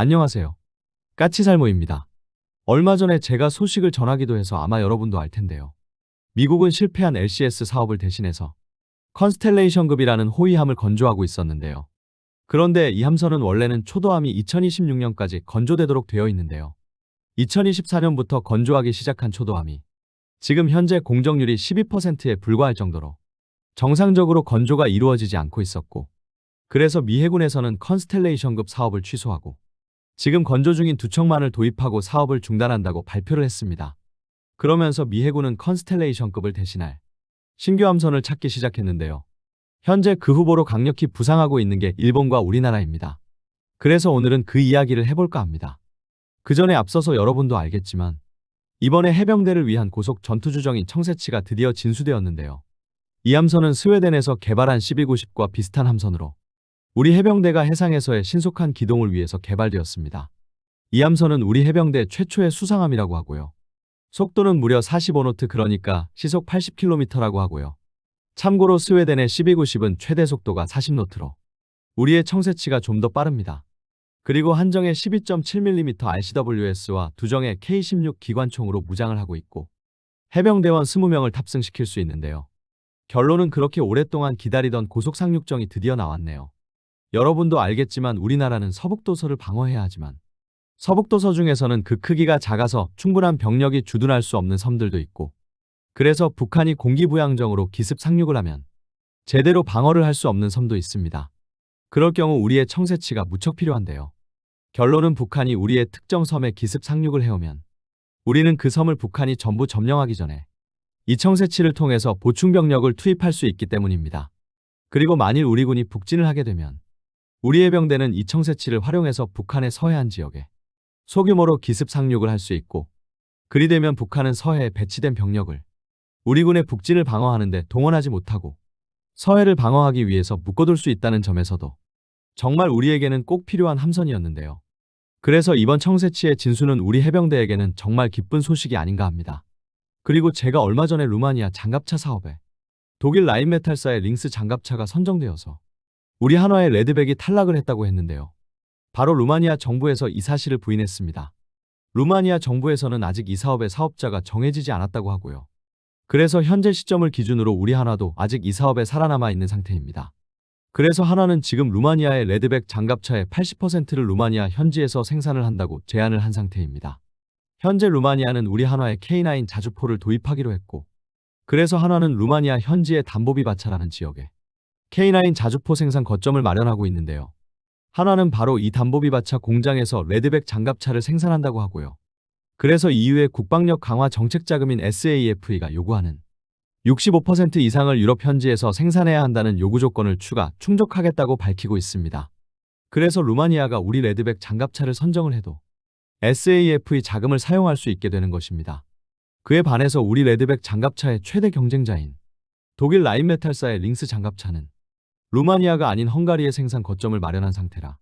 안녕하세요. 까치살모입니다. 얼마 전에 제가 소식을 전하기도 해서 아마 여러분도 알 텐데요. 미국은 실패한 LCS 사업을 대신해서 컨스텔레이션급이라는 호위함을 건조하고 있었는데요. 그런데 이 함선은 원래는 초도함이 2026년까지 건조되도록 되어 있는데요. 2024년부터 건조하기 시작한 초도함이 지금 현재 공정률이 12%에 불과할 정도로 정상적으로 건조가 이루어지지 않고 있었고, 그래서 미 해군에서는 컨스텔레이션급 사업을 취소하고 지금 건조 중인 두 척만을 도입하고 사업을 중단한다고 발표를 했습니다. 그러면서 미 해군은 컨스텔레이션급을 대신할 신규 함선을 찾기 시작했는데요. 현재 그 후보로 강력히 부상하고 있는 게 일본과 우리나라입니다. 그래서 오늘은 그 이야기를 해볼까 합니다. 그 전에 앞서서 여러분도 알겠지만 이번에 해병대를 위한 고속 전투주정인 청새치가 드디어 진수되었는데요. 이 함선은 스웨덴에서 개발한 CB-90과 비슷한 함선으로 우리 해병대가 해상에서의 신속한 기동을 위해서 개발되었습니다. 이 함선은 우리 해병대 최초의 수상함이라고 하고요. 속도는 무려 45노트, 그러니까 시속 80km라고 하고요. 참고로 스웨덴의 CB-90은 최대 속도가 40노트로 우리의 청새치가 좀 더 빠릅니다. 그리고 한정의 12.7mm RCWS와 두정의 K-16 기관총으로 무장을 하고 있고 해병대원 20명을 탑승시킬 수 있는데요. 결론은 그렇게 오랫동안 기다리던 고속상륙정이 드디어 나왔네요. 여러분도 알겠지만 우리나라는 서북도서를 방어해야 하지만 서북도서 중에서는 그 크기가 작아서 충분한 병력이 주둔할 수 없는 섬들도 있고, 그래서 북한이 공기부양정으로 기습 상륙을 하면 제대로 방어를 할 수 없는 섬도 있습니다. 그럴 경우 우리의 청새치가 무척 필요한데요. 결론은 북한이 우리의 특정 섬에 기습 상륙을 해오면 우리는 그 섬을 북한이 전부 점령하기 전에 이 청새치를 통해서 보충 병력을 투입할 수 있기 때문입니다. 그리고 만일 우리 군이 북진을 하게 되면 우리 해병대는 이 청새치를 활용해서 북한의 서해안 지역에 소규모로 기습 상륙을 할 수 있고, 그리 되면 북한은 서해에 배치된 병력을 우리 군의 북진을 방어하는 데 동원하지 못하고 서해를 방어하기 위해서 묶어둘 수 있다는 점에서도 정말 우리에게는 꼭 필요한 함선이었는데요. 그래서 이번 청새치의 진수는 우리 해병대에게는 정말 기쁜 소식이 아닌가 합니다. 그리고 제가 얼마 전에 루마니아 장갑차 사업에 독일 라인메탈사의 링스 장갑차가 선정되어서 우리 한화의 레드백이 탈락을 했다고 했는데요. 바로 루마니아 정부에서 이 사실을 부인했습니다. 루마니아 정부에서는 아직 이 사업의 사업자가 정해지지 않았다고 하고요. 그래서 현재 시점을 기준으로 우리 한화도 아직 이 사업에 살아남아 있는 상태입니다. 그래서 한화는 지금 루마니아의 레드백 장갑차의 80%를 루마니아 현지에서 생산을 한다고 제안을 한 상태입니다. 현재 루마니아는 우리 한화의 K9 자주포를 도입하기로 했고, 그래서 한화는 루마니아 현지의 담보비바차라는 지역에 K9 자주포 생산 거점을 마련하고 있는데요. 한화는 바로 이 담보비바차 공장에서 레드백 장갑차를 생산한다고 하고요. 그래서 EU의 국방력 강화 정책자금인 SAFE가 요구하는 65% 이상을 유럽 현지에서 생산해야 한다는 요구 조건을 충족하겠다고 밝히고 있습니다. 그래서 루마니아가 우리 레드백 장갑차를 선정을 해도 SAFE 자금을 사용할 수 있게 되는 것입니다. 그에 반해서 우리 레드백 장갑차의 최대 경쟁자인 독일 라인메탈사의 링스 장갑차는 루마니아가 아닌 헝가리에 생산 거점을 마련한 상태라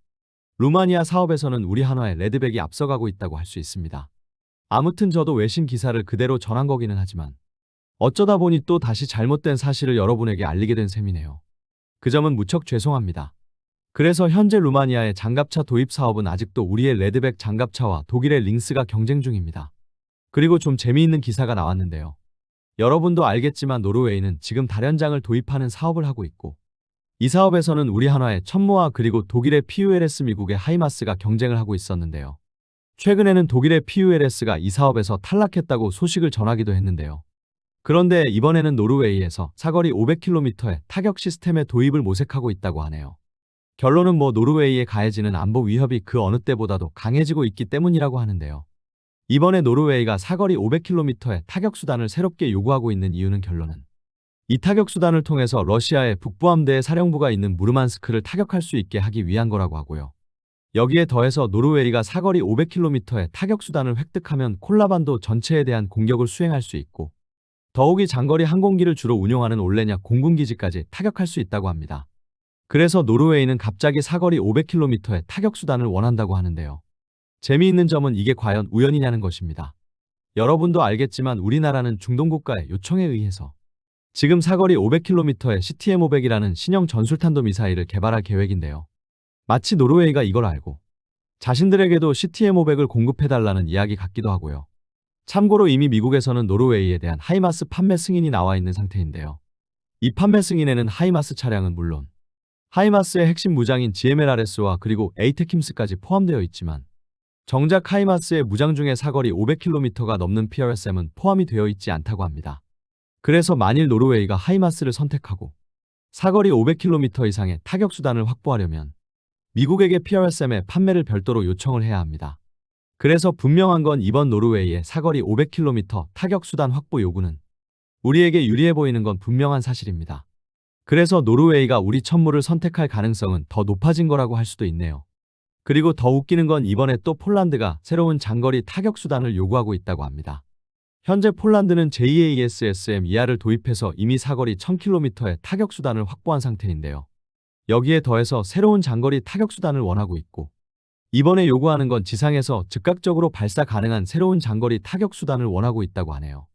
루마니아 사업에서는 우리 한화의 레드백이 앞서가고 있다고 할 수 있습니다. 아무튼 저도 외신 기사를 그대로 전한 거기는 하지만 어쩌다 보니 또 다시 잘못된 사실을 여러분에게 알리게 된 셈이네요. 그 점은 무척 죄송합니다. 그래서 현재 루마니아의 장갑차 도입 사업은 아직도 우리의 레드백 장갑차와 독일의 링스가 경쟁 중입니다. 그리고 좀 재미있는 기사가 나왔는데요. 여러분도 알겠지만 노르웨이는 지금 다련장을 도입하는 사업을 하고 있고, 이 사업에서는 우리 한화의 천모아 그리고 독일의 PULS, 미국의 하이마스가 경쟁을 하고 있었는데요. 최근에는 독일의 PULS가 이 사업에서 탈락했다고 소식을 전하기도 했는데요. 그런데 이번에는 노르웨이에서 사거리 500km의 타격 시스템의 도입을 모색하고 있다고 하네요. 결론은 노르웨이에 가해지는 안보 위협이 그 어느 때보다도 강해지고 있기 때문이라고 하는데요. 이번에 노르웨이가 사거리 500km의 타격수단을 새롭게 요구하고 있는 이유는 결론은 이 타격수단을 통해서 러시아의 북부함대의 사령부가 있는 무르만스크를 타격할 수 있게 하기 위한 거라고 하고요. 여기에 더해서 노르웨이가 사거리 500km의 타격수단을 획득하면 콜라반도 전체에 대한 공격을 수행할 수 있고, 더욱이 장거리 항공기를 주로 운용하는 올레냐 공군기지까지 타격할 수 있다고 합니다. 그래서 노르웨이는 갑자기 사거리 500km의 타격수단을 원한다고 하는데요. 재미있는 점은 이게 과연 우연이냐는 것입니다. 여러분도 알겠지만 우리나라는 중동 국가의 요청에 의해서 지금 사거리 500km의 CTM-500이라는 신형 전술탄도 미사일을 개발할 계획인데요. 마치 노르웨이가 이걸 알고 자신들에게도 CTM500을 공급해달라는 이야기 같기도 하고요. 참고로 이미 미국에서는 노르웨이에 대한 하이마스 판매 승인이 나와 있는 상태인데요. 이 판매 승인에는 하이마스 차량은 물론 하이마스의 핵심 무장인 GMLRS와 그리고 에이테킴스까지 포함되어 있지만 정작 하이마스의 무장 중에 사거리 500km가 넘는 PRSM은 포함이 되어 있지 않다고 합니다. 그래서 만일 노르웨이가 하이마스를 선택하고 사거리 500km 이상의 타격수단을 확보하려면 미국에게 PRSM의 판매를 별도로 요청을 해야 합니다. 그래서 분명한 건 이번 노르웨이의 사거리 500km 타격수단 확보 요구는 우리에게 유리해 보이는 건 분명한 사실입니다. 그래서 노르웨이가 우리 천무를 선택할 가능성은 더 높아진 거라고 할 수도 있네요. 그리고 더 웃기는 건 이번에 또 폴란드가 새로운 장거리 타격수단을 요구하고 있다고 합니다. 현재 폴란드는 JASSM 이하를 도입해서 이미 사거리 1000km의 타격수단을 확보한 상태인데요. 여기에 더해서 새로운 장거리 타격수단을 원하고 있고 이번에 요구하는 건 지상에서 즉각적으로 발사 가능한 새로운 장거리 타격수단을 원하고 있다고 하네요.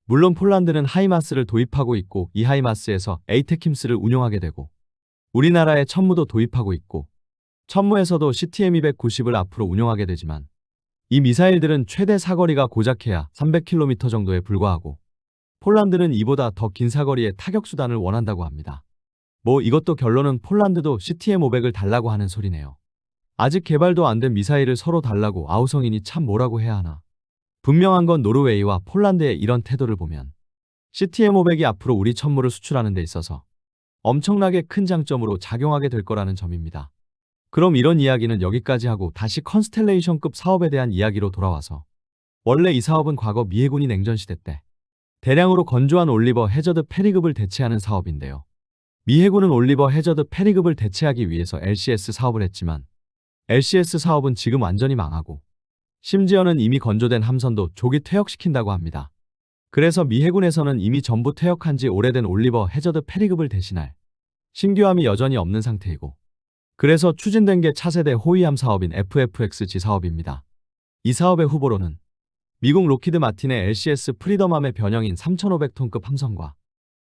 물론 폴란드는 하이마스를 도입하고 있고 이 하이마스에서 에이테킴스를 운용하게 되고 우리나라에 천무도 도입하고 있고 천무에서도 CTM290을 앞으로 운용하게 되지만 이 미사일들은 최대 사거리가 고작해야 300km 정도에 불과하고 폴란드는 이보다 더 긴 사거리의 타격수단을 원한다고 합니다. 뭐 이것도 결론은 폴란드도 CTM500을 달라고 하는 소리네요. 아직 개발도 안 된 미사일을 서로 달라고 아우성이니 참 뭐라고 해야 하나. 분명한 건 노르웨이와 폴란드의 이런 태도를 보면 CTM500이 앞으로 우리 천무를 수출하는 데 있어서 엄청나게 큰 장점으로 작용하게 될 거라는 점입니다. 그럼 이런 이야기는 여기까지 하고 다시 컨스텔레이션급 사업에 대한 이야기로 돌아와서 원래 이 사업은 과거 미 해군이 냉전시대 때 대량으로 건조한 올리버 해저드 페리급을 대체하는 사업인데요. 미 해군은 올리버 해저드 페리급을 대체하기 위해서 LCS 사업을 했지만 LCS 사업은 지금 완전히 망하고 심지어는 이미 건조된 함선도 조기 퇴역시킨다고 합니다. 그래서 미 해군에서는 이미 전부 퇴역한 지 오래된 올리버 해저드 페리급을 대신할 신규함이 여전히 없는 상태이고 그래서 추진된 게 차세대 호위함 사업인 FFXG 사업입니다. 이 사업의 후보로는 미국 로키드 마틴의 LCS 프리덤함의 변형인 3500톤급 함선과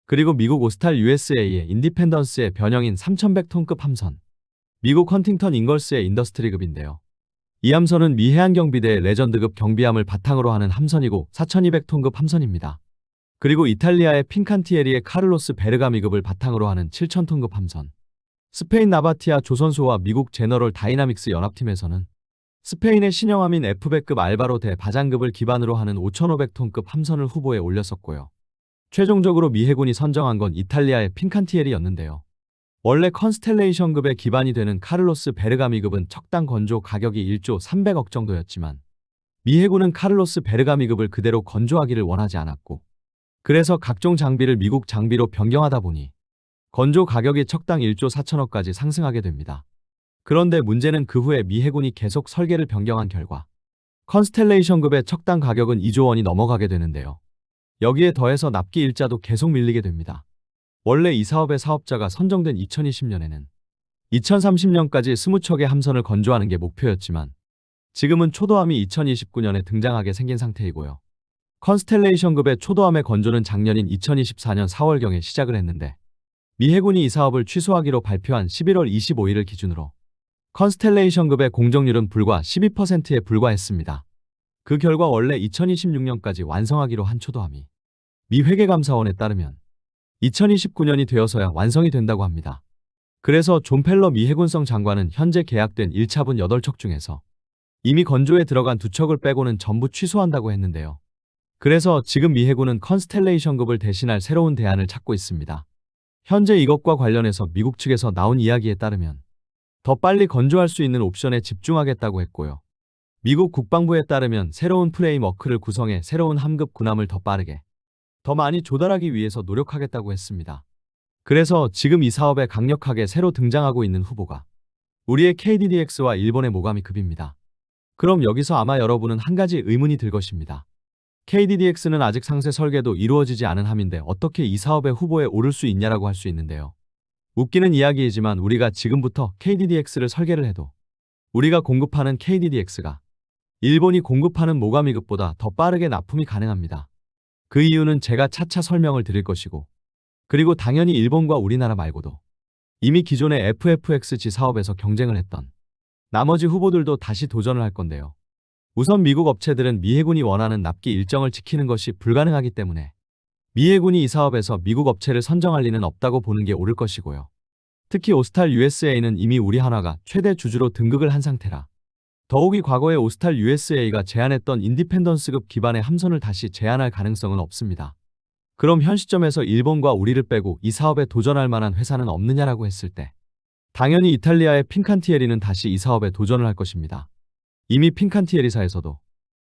그리고 미국 오스탈 USA의 인디펜던스의 변형인 3100톤급 함선, 미국 헌팅턴 잉걸스의 인더스트리급인데요. 이 함선은 미 해안경비대의 레전드급 경비함을 바탕으로 하는 함선이고 4200톤급 함선입니다. 그리고 이탈리아의 핀칸티에리의 카를로스 베르가미급을 바탕으로 하는 7000톤급 함선, 스페인 나바티아 조선소와 미국 제너럴 다이나믹스 연합팀에서는 스페인의 신형함인 F배급 알바로 대 바장급을 기반으로 하는 5500톤급 함선을 후보에 올렸었고요. 최종적으로 미 해군이 선정한 건 이탈리아의 핀칸티에리였는데요. 원래 컨스텔레이션급의 기반이 되는 카를로스 베르가미급은 척당 건조 가격이 1조 300억 정도였지만 미 해군은 카를로스 베르가미급을 그대로 건조하기를 원하지 않았고 그래서 각종 장비를 미국 장비로 변경하다 보니 건조 가격이 척당 1조 4천억까지 상승하게 됩니다. 그런데 문제는 그 후에 미 해군이 계속 설계를 변경한 결과 컨스텔레이션급의 척당 가격은 2조 원이 넘어가게 되는데요. 여기에 더해서 납기 일자도 계속 밀리게 됩니다. 원래 이 사업의 사업자가 선정된 2020년에는 2030년까지 20척의 함선을 건조하는 게 목표였지만 지금은 초도함이 2029년에 등장하게 생긴 상태이고요. 컨스텔레이션급의 초도함의 건조는 작년인 2024년 4월경에 시작을 했는데 미 해군이 이 사업을 취소하기로 발표한 11월 25일을 기준으로 컨스텔레이션급의 공정률은 불과 12%에 불과했습니다. 그 결과 원래 2026년까지 완성하기로 한 초도함이 미 회계감사원에 따르면 2029년이 되어서야 완성이 된다고 합니다. 그래서 존 펠러 미 해군성 장관은 현재 계약된 1차분 8척 중에서 이미 건조에 들어간 2척을 빼고는 전부 취소한다고 했는데요. 그래서 지금 미 해군은 컨스텔레이션급을 대신할 새로운 대안을 찾고 있습니다. 현재 이것과 관련해서 미국 측에서 나온 이야기에 따르면 더 빨리 건조할 수 있는 옵션에 집중하겠다고 했고요. 미국 국방부에 따르면 새로운 프레임워크를 구성해 새로운 함급 군함을 더 빠르게, 더 많이 조달하기 위해서 노력하겠다고 했습니다. 그래서 지금 이 사업에 강력하게 새로 등장하고 있는 후보가 우리의 KDDX와 일본의 모가미급입니다. 그럼 여기서 아마 여러분은 한 가지 의문이 들 것입니다. KDDX는 아직 상세 설계도 이루어지지 않은 함인데 어떻게 이 사업의 후보에 오를 수 있냐라고 할 수 있는데요. 웃기는 이야기이지만 우리가 지금부터 KDDX를 설계를 해도 우리가 공급하는 KDDX가 일본이 공급하는 모가미급보다 더 빠르게 납품이 가능합니다. 그 이유는 제가 차차 설명을 드릴 것이고 그리고 당연히 일본과 우리나라 말고도 이미 기존의 FFXG 사업에서 경쟁을 했던 나머지 후보들도 다시 도전을 할 건데요. 우선 미국 업체들은 미 해군이 원하는 납기 일정을 지키는 것이 불가능하기 때문에 미 해군이 이 사업에서 미국 업체를 선정할 리는 없다고 보는 게 옳을 것이고요. 특히 오스탈 USA는 이미 우리 한화가 최대 주주로 등극을 한 상태라 더욱이 과거에 오스탈 USA가 제안했던 인디펜던스급 기반의 함선을 다시 제안할 가능성은 없습니다. 그럼 현 시점에서 일본과 우리를 빼고 이 사업에 도전할 만한 회사는 없느냐라고 했을 때 당연히 이탈리아의 핀칸티에리는 다시 이 사업에 도전을 할 것입니다. 이미 핀칸티에리사에서도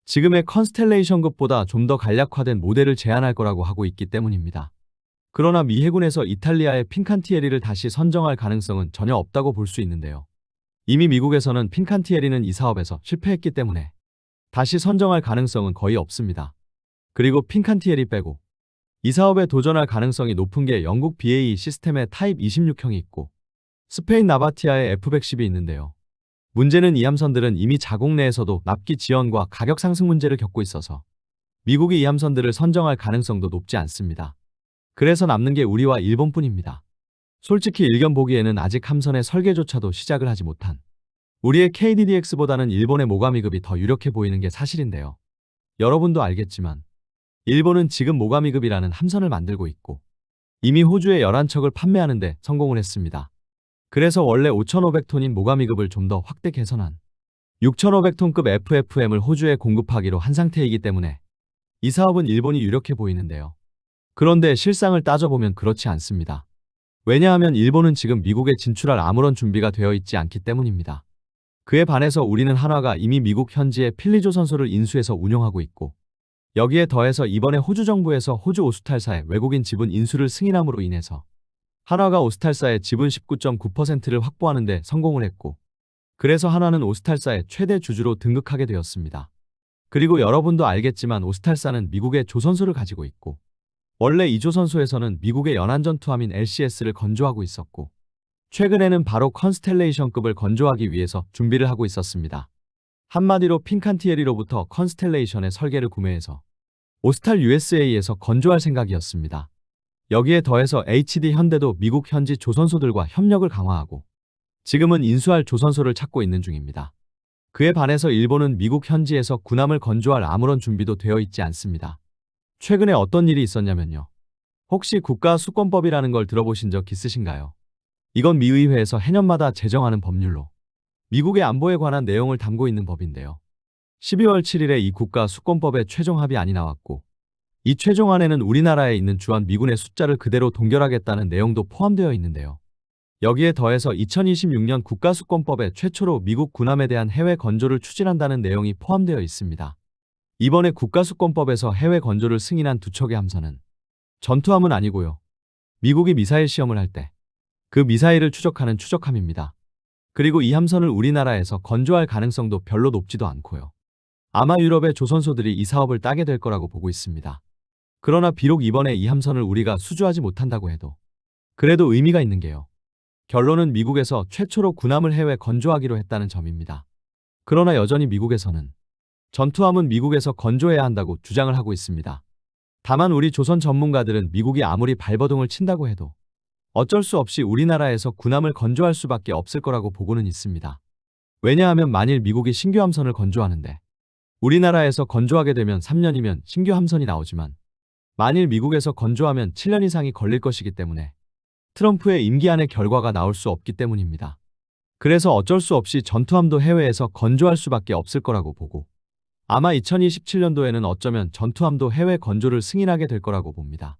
지금의 컨스텔레이션급보다 좀 더 간략화된 모델을 제안할 거라고 하고 있기 때문입니다. 그러나 미 해군에서 이탈리아의 핀칸티에리를 다시 선정할 가능성은 전혀 없다고 볼 수 있는데요. 이미 미국에서는 핀칸티에리는 이 사업에서 실패했기 때문에 다시 선정할 가능성은 거의 없습니다. 그리고 핀칸티에리 빼고 이 사업에 도전할 가능성이 높은 게 영국 BAE 시스템의 타입 26형이 있고 스페인 나바티아의 F110이 있는데요. 문제는 이 함선들은 이미 자국 내에서도 납기 지연과 가격 상승 문제를 겪고 있어서 미국이 이 함선들을 선정할 가능성도 높지 않습니다. 그래서 남는 게 우리와 일본뿐입니다. 솔직히 일견 보기에는 아직 함선의 설계조차도 시작을 하지 못한 우리의 KDDX보다는 일본의 모가미급이 더 유력해 보이는 게 사실인데요. 여러분도 알겠지만 일본은 지금 모가미급이라는 함선을 만들고 있고 이미 호주에 11척을 판매하는 데 성공을 했습니다. 그래서 원래 5,500톤인 모가미급을 좀 더 확대 개선한 6,500톤급 FFM을 호주에 공급하기로 한 상태이기 때문에 이 사업은 일본이 유력해 보이는데요. 그런데 실상을 따져보면 그렇지 않습니다. 왜냐하면 일본은 지금 미국에 진출할 아무런 준비가 되어 있지 않기 때문입니다. 그에 반해서 우리는 한화가 이미 미국 현지의 필리조선소를 인수해서 운영하고 있고 여기에 더해서 이번에 호주 정부에서 호주 오스탈사의 외국인 지분 인수를 승인함으로 인해서 한화가 오스탈사의 지분 19.9%를 확보하는 데 성공을 했고 그래서 한화는 오스탈사의 최대 주주로 등극하게 되었습니다. 그리고 여러분도 알겠지만 오스탈사는 미국의 조선소를 가지고 있고 원래 이 조선소에서는 미국의 연안전투함인 LCS를 건조하고 있었고 최근에는 바로 컨스텔레이션급을 건조하기 위해서 준비를 하고 있었습니다. 한마디로 핀칸티에리로부터 컨스텔레이션의 설계를 구매해서 오스탈 USA에서 건조할 생각이었습니다. 여기에 더해서 HD 현대도 미국 현지 조선소들과 협력을 강화하고 지금은 인수할 조선소를 찾고 있는 중입니다. 그에 반해서 일본은 미국 현지에서 군함을 건조할 아무런 준비도 되어 있지 않습니다. 최근에 어떤 일이 있었냐면요. 혹시 국가수권법이라는 걸 들어보신 적 있으신가요? 이건 미의회에서 해년마다 제정하는 법률로 미국의 안보에 관한 내용을 담고 있는 법인데요. 12월 7일에 이 국가수권법의 최종 합의안이 나왔고 이 최종안에는 우리나라에 있는 주한 미군의 숫자를 그대로 동결하겠다는 내용도 포함되어 있는데요. 여기에 더해서 2026년 국가수권법에 최초로 미국 군함에 대한 해외 건조를 추진한다는 내용이 포함되어 있습니다. 이번에 국가수권법에서 해외 건조를 승인한 두 척의 함선은 전투함은 아니고요. 미국이 미사일 시험을 할 때 그 미사일을 추적하는 추적함입니다. 그리고 이 함선을 우리나라에서 건조할 가능성도 별로 높지도 않고요. 아마 유럽의 조선소들이 이 사업을 따게 될 거라고 보고 있습니다. 그러나 비록 이번에 이 함선을 우리가 수주하지 못한다고 해도 그래도 의미가 있는 게요. 결론은 미국에서 최초로 군함을 해외 건조하기로 했다는 점입니다. 그러나 여전히 미국에서는 전투함은 미국에서 건조해야 한다고 주장을 하고 있습니다. 다만 우리 조선 전문가들은 미국이 아무리 발버둥을 친다고 해도 어쩔 수 없이 우리나라에서 군함을 건조할 수밖에 없을 거라고 보고는 있습니다. 왜냐하면 만일 미국이 신규 함선을 건조하는데 우리나라에서 건조하게 되면 3년이면 신규 함선이 나오지만 만일 미국에서 건조하면 7년 이상이 걸릴 것이기 때문에 트럼프의 임기 안에 결과가 나올 수 없기 때문입니다. 그래서 어쩔 수 없이 전투함도 해외에서 건조할 수밖에 없을 거라고 보고 아마 2027년도에는 어쩌면 전투함도 해외 건조를 승인하게 될 거라고 봅니다.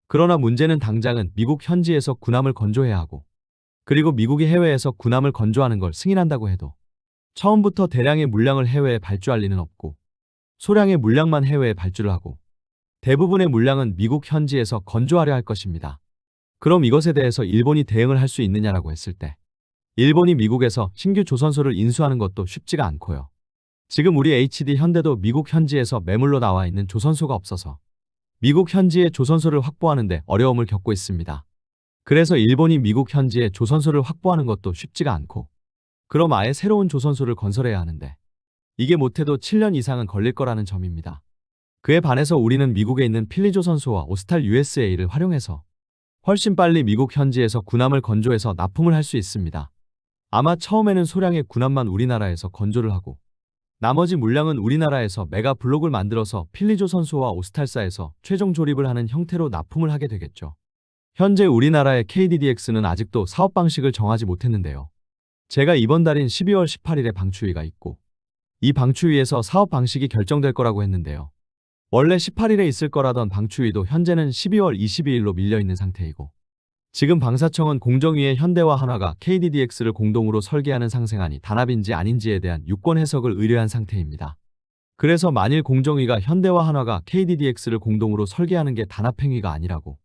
그러나 문제는 당장은 미국 현지에서 군함을 건조해야 하고 그리고 미국이 해외에서 군함을 건조하는 걸 승인한다고 해도 처음부터 대량의 물량을 해외에 발주할 리는 없고 소량의 물량만 해외에 발주를 하고 대부분의 물량은 미국 현지에서 건조하려 할 것입니다. 그럼 이것에 대해서 일본이 대응을 할 수 있느냐라고 했을 때 일본이 미국에서 신규 조선소를 인수하는 것도 쉽지가 않고요. 지금 우리 HD 현대도 미국 현지에서 매물로 나와 있는 조선소가 없어서 미국 현지의 조선소를 확보하는 데 어려움을 겪고 있습니다. 그래서 일본이 미국 현지에 조선소를 확보하는 것도 쉽지가 않고 그럼 아예 새로운 조선소를 건설해야 하는데 이게 못해도 7년 이상은 걸릴 거라는 점입니다. 그에 반해서 우리는 미국에 있는 필리조선소와 오스탈 USA를 활용해서 훨씬 빨리 미국 현지에서 군함을 건조해서 납품을 할 수 있습니다. 아마 처음에는 소량의 군함만 우리나라에서 건조를 하고 나머지 물량은 우리나라에서 메가 블록을 만들어서 필리조선소와 오스탈사에서 최종 조립을 하는 형태로 납품을 하게 되겠죠. 현재 우리나라의 KDDX는 아직도 사업 방식을 정하지 못했는데요. 제가 이번 달인 12월 18일에 방추위가 있고 이 방추위에서 사업 방식이 결정될 거라고 했는데요. 원래 18일에 있을 거라던 방추위도 현재는 12월 22일로 밀려있는 상태이고 지금 방사청은 공정위에 현대와 한화가 KDDX를 공동으로 설계하는 상생안이 단합인지 아닌지에 대한 유권 해석을 의뢰한 상태입니다. 그래서 만일 공정위가 현대와 한화가 KDDX를 공동으로 설계하는 게 단합행위가 아니라고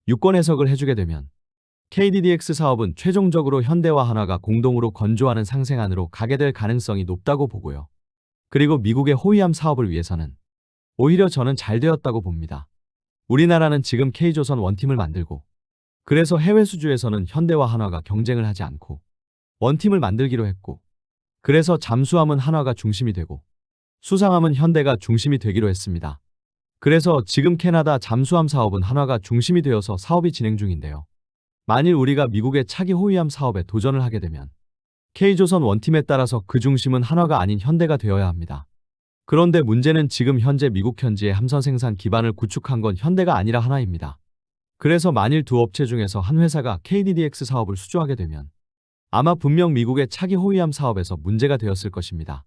유권 해석을 해주게 되면 KDDX 사업은 최종적으로 현대와 한화가 공동으로 건조하는 상생안으로 가게 될 가능성이 높다고 보고요. 그리고 미국의 호위함 사업을 위해서는 오히려 저는 잘 되었다고 봅니다. 우리나라는 지금 K조선 원팀을 만들고 그래서 해외 수주에서는 현대와 한화가 경쟁을 하지 않고 원팀을 만들기로 했고 그래서 잠수함은 한화가 중심이 되고 수상함은 현대가 중심이 되기로 했습니다. 그래서 지금 캐나다 잠수함 사업은 한화가 중심이 되어서 사업이 진행 중인데요. 만일 우리가 미국의 차기 호위함 사업에 도전을 하게 되면 K조선 원팀에 따라서 그 중심은 한화가 아닌 현대가 되어야 합니다. 그런데 문제는 지금 현재 미국 현지의 함선 생산 기반을 구축한 건 현대가 아니라 한화입니다. 그래서 만일 두 업체 중에서 한 회사가 KDDX 사업을 수주하게 되면 아마 분명 미국의 차기 호위함 사업에서 문제가 되었을 것입니다.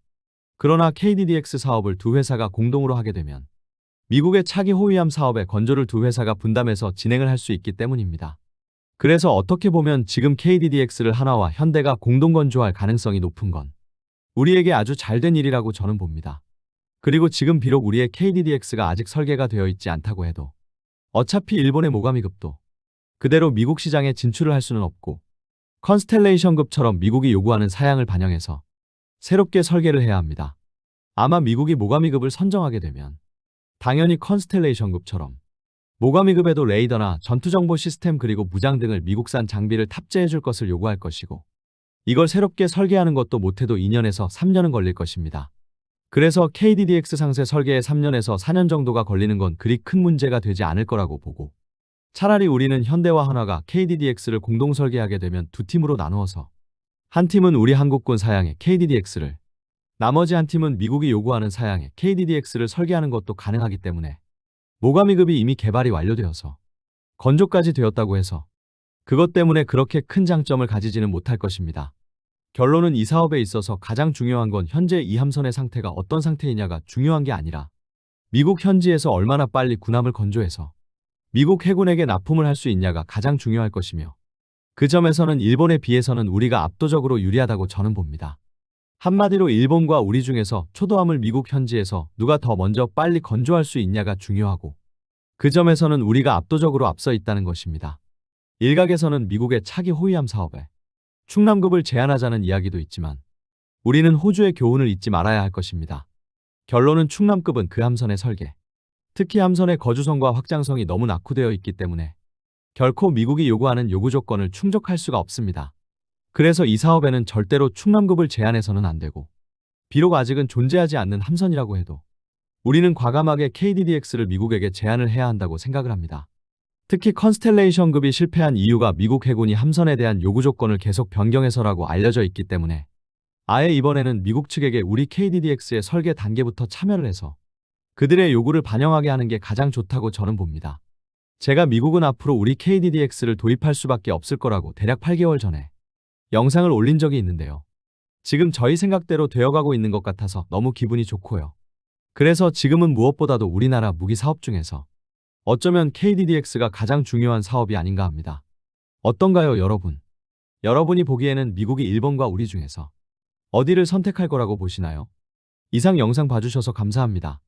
그러나 KDDX 사업을 두 회사가 공동으로 하게 되면 미국의 차기 호위함 사업의 건조를 두 회사가 분담해서 진행을 할 수 있기 때문입니다. 그래서 어떻게 보면 지금 KDDX를 한화와 현대가 공동 건조할 가능성이 높은 건 우리에게 아주 잘된 일이라고 저는 봅니다. 그리고 지금 비록 우리의 KDDX가 아직 설계가 되어 있지 않다고 해도 어차피 일본의 모가미급도 그대로 미국 시장에 진출을 할 수는 없고 컨스텔레이션급처럼 미국이 요구하는 사양을 반영해서 새롭게 설계를 해야 합니다. 아마 미국이 모가미급을 선정하게 되면 당연히 컨스텔레이션급처럼 모가미급에도 레이더나 전투정보 시스템 그리고 무장 등을 미국산 장비를 탑재해 줄 것을 요구할 것이고 이걸 새롭게 설계하는 것도 못해도 2년에서 3년은 걸릴 것입니다. 그래서 KDDX 상세 설계에 3년에서 4년 정도가 걸리는 건 그리 큰 문제가 되지 않을 거라고 보고 차라리 우리는 현대와 한화가 KDDX를 공동 설계하게 되면 두 팀으로 나누어서 한 팀은 우리 한국군 사양의 KDDX를 나머지 한 팀은 미국이 요구하는 사양의 KDDX를 설계하는 것도 가능하기 때문에 모가미급이 이미 개발이 완료되어서 건조까지 되었다고 해서 그것 때문에 그렇게 큰 장점을 가지지는 못할 것입니다. 결론은 이 사업에 있어서 가장 중요한 건 현재 이 함선의 상태가 어떤 상태이냐가 중요한 게 아니라 미국 현지에서 얼마나 빨리 군함을 건조해서 미국 해군에게 납품을 할 수 있냐가 가장 중요할 것이며 그 점에서는 일본에 비해서는 우리가 압도적으로 유리하다고 저는 봅니다. 한마디로 일본과 우리 중에서 초도함을 미국 현지에서 누가 더 먼저 빨리 건조할 수 있냐가 중요하고 그 점에서는 우리가 압도적으로 앞서 있다는 것입니다. 일각에서는 미국의 차기 호위함 사업에 충남급을 제한하자는 이야기도 있지만 우리는 호주의 교훈을 잊지 말아야 할 것입니다. 결론은 충남급은 그 함선의 설계, 특히 함선의 거주성과 확장성이 너무 낙후되어 있기 때문에 결코 미국이 요구하는 요구 조건을 충족할 수가 없습니다. 그래서 이 사업에는 절대로 충남급을 제한해서는 안 되고 비록 아직은 존재하지 않는 함선이라고 해도 우리는 과감하게 KDDX를 미국에게 제한을 해야 한다고 생각을 합니다. 특히 컨스텔레이션급이 실패한 이유가 미국 해군이 함선에 대한 요구 조건을 계속 변경해서라고 알려져 있기 때문에 아예 이번에는 미국 측에게 우리 KDDX의 설계 단계부터 참여를 해서 그들의 요구를 반영하게 하는 게 가장 좋다고 저는 봅니다. 제가 미국은 앞으로 우리 KDDX를 도입할 수밖에 없을 거라고 대략 8개월 전에 영상을 올린 적이 있는데요. 지금 저희 생각대로 되어가고 있는 것 같아서 너무 기분이 좋고요. 그래서 지금은 무엇보다도 우리나라 무기 사업 중에서 어쩌면 KDDX가 가장 중요한 사업이 아닌가 합니다. 어떤가요, 여러분? 여러분이 보기에는 미국이 일본과 우리 중에서 어디를 선택할 거라고 보시나요? 이상 영상 봐주셔서 감사합니다.